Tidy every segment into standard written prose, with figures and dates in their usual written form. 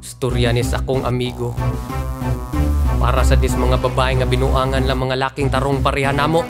Istorya ni sa akong amigo. Para sa dis mga babae nga binuangan lang mga laking tarong pareha namo.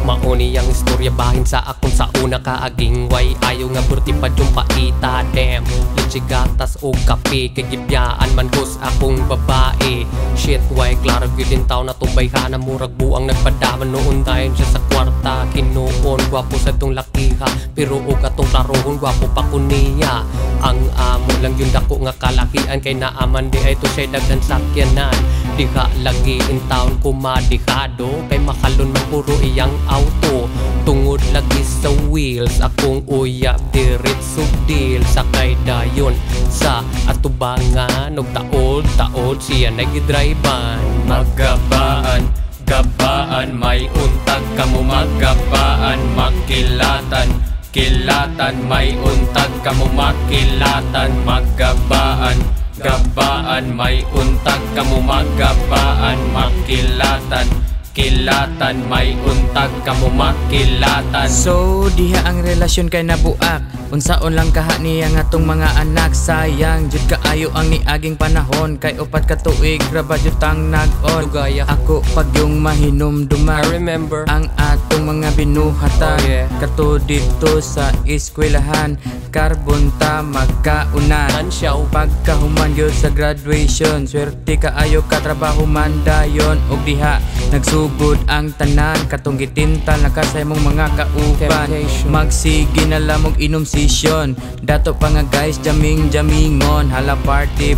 Mauni yang istorya bahin sa akong sa una kaaging way ayaw nga burti pa yung paita. Damn, leche gatas o kape kay gibyaan man hus akong babae. Shit, why klaro gyudin taw na tubayhana murag buang nagpadaman noon dayon siya sa kwarta. Kinuon gwapo sa tong lakiha pero og atong klarohon gwapo pa kuniya. Ang amo lang yung dako nga kalakian kay naaman di ay to siya daghan sakyanan. Diha lagi in town kumadihado kay makalon man puro iyang auto. Tungod lagi sa wheels akong uyab diretso deal sakay dayon sa atubangan og taod siya nagidriban. Magabaan gabaan may untag kamo magabaan makilatan kilatan may untag kamo makilatan magabaan gabaan may untag kamo magabaan makilatan kilatan may untag kamo makilatan. So diha ang relasyon kay nabuak unsaon lang kaha niya nga tong mga anak. Sayang jud kaayo ang niaging panahon kay upat ka tuig graba jud tang nag-on. Dugaya Ako pag yung mahinumduman I remember ang atong mga binuhatan. Oh, yeah. Kato dito sa eskwelahan karbon ta magkaunan. Ansyaw Pagkahuman gyud sa graduation swerte kaayo ka trabaho man dayon og diha nagsugod ang tanan katong gitintal nakasay mong mga kauban. Magsige na lamog inom session dato pa nga guys jamingon hala party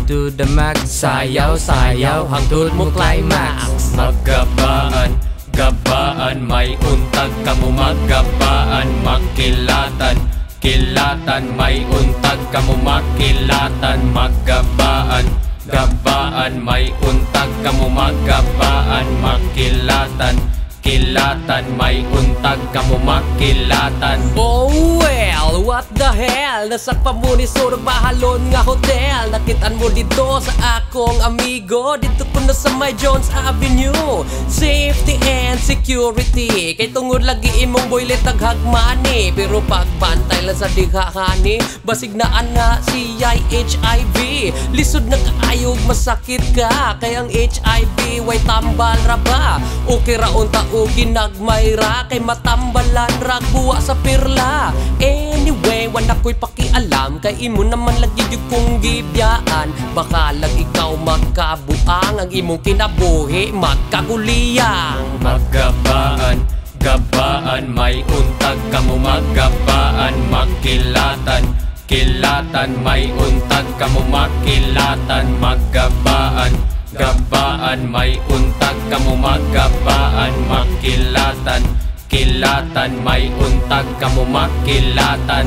to the max. Sayaw hangtod mo climax. Magabaan gabaan may untag kamo magabaan makilatan kilatan may untag kamo makilatan magabaan gabaan may untag kamo magabaan makilatan kilatan may untag kamo makilatan. Oh well, what the hell? Nasakpa mo ni Surog Bahalon nga hotel. Nakitaan mo dito sa akong amigo dito ko na sa may Jones Avenue. Safety and security kay tungod lagi imong boylet taghagmani pero pagbantay lang sa dighahani basig na ana siya HIV. Lisod na kaayog masakit ka kay ang HIV way tambal ra ba okay raon ta o ginagmayra kay matambalan rag buwa sa pirla. Anyway wala ko'y pakialam kay imo naman lagi yung kong gibyaan. Baka lang ikaw magkabuang ang imong kinabuhi magkaguliyang. Magabaan gabaan may untag kamo magabaan makilatan kilatan may untag kamo makilatan magabaan gabaan may untag kamo magabaan makilatan kilatan may untag kamo makilatan.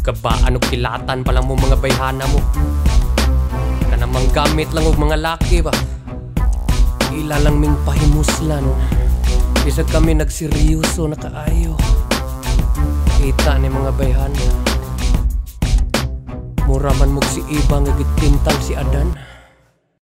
Gabaan o kilatan pa lang mo mga bayhana mo ka namang gamit lang og mga laki ba ila lang ming pahimuslan isa kami nagseryoso na kaayo kita ni mga bayhana mura man mo si Iba nga gitintal si Adan.